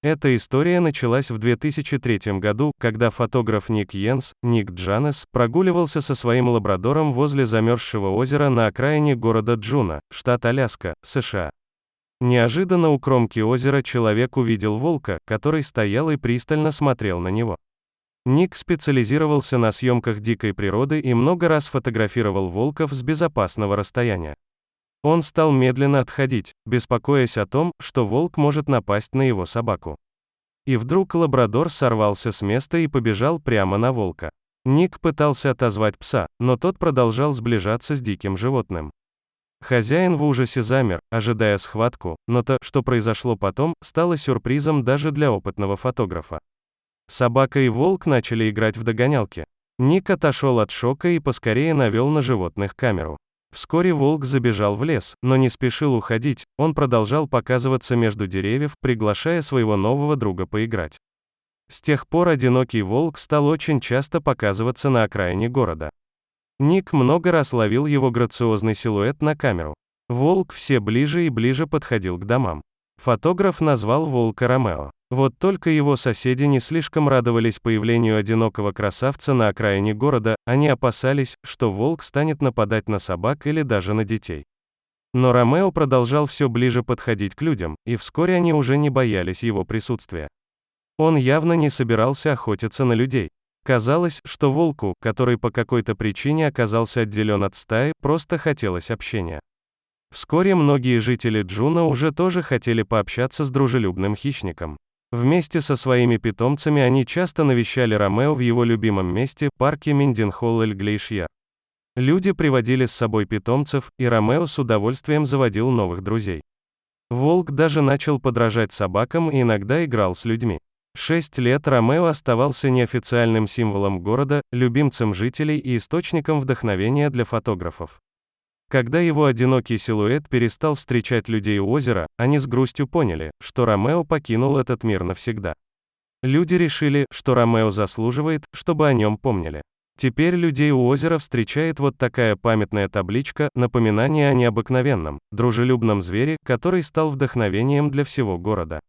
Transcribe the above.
Эта история началась в 2003 году, когда фотограф Ник Йенс, Ник Джанес, прогуливался со своим лабрадором возле замерзшего озера на окраине города Джуна, штат Аляска, США. Неожиданно у кромки озера человек увидел волка, который стоял и пристально смотрел на него. Ник специализировался на съемках дикой природы и много раз фотографировал волков с безопасного расстояния. Он стал медленно отходить, беспокоясь о том, что волк может напасть на его собаку. И вдруг лабрадор сорвался с места и побежал прямо на волка. Ник пытался отозвать пса, но тот продолжал сближаться с диким животным. Хозяин в ужасе замер, ожидая схватку, но то, что произошло потом, стало сюрпризом даже для опытного фотографа. Собака и волк начали играть в догонялки. Ник отошел от шока и поскорее навел на животных камеру. Вскоре волк забежал в лес, но не спешил уходить, он продолжал показываться между деревьев, приглашая своего нового друга поиграть. С тех пор одинокий волк стал очень часто показываться на окраине города. Ник много раз ловил его грациозный силуэт на камеру. Волк все ближе и ближе подходил к домам. Фотограф назвал волка Ромео. Вот только его соседи не слишком радовались появлению одинокого красавца на окраине города, они опасались, что волк станет нападать на собак или даже на детей. Но Ромео продолжал все ближе подходить к людям, и вскоре они уже не боялись его присутствия. Он явно не собирался охотиться на людей. Казалось, что волку, который по какой-то причине оказался отделен от стаи, просто хотелось общения. Вскоре многие жители Джуна уже тоже хотели пообщаться с дружелюбным хищником. Вместе со своими питомцами они часто навещали Ромео в его любимом месте, парке Менденхолл-эль-Глейшьер. Люди приводили с собой питомцев, и Ромео с удовольствием заводил новых друзей. Волк даже начал подражать собакам и иногда играл с людьми. 6 лет Ромео оставался неофициальным символом города, любимцем жителей и источником вдохновения для фотографов. Когда его одинокий силуэт перестал встречать людей у озера, они с грустью поняли, что Ромео покинул этот мир навсегда. Люди решили, что Ромео заслуживает, чтобы о нем помнили. Теперь людей у озера встречает вот такая памятная табличка, напоминание о необыкновенном, дружелюбном звере, который стал вдохновением для всего города.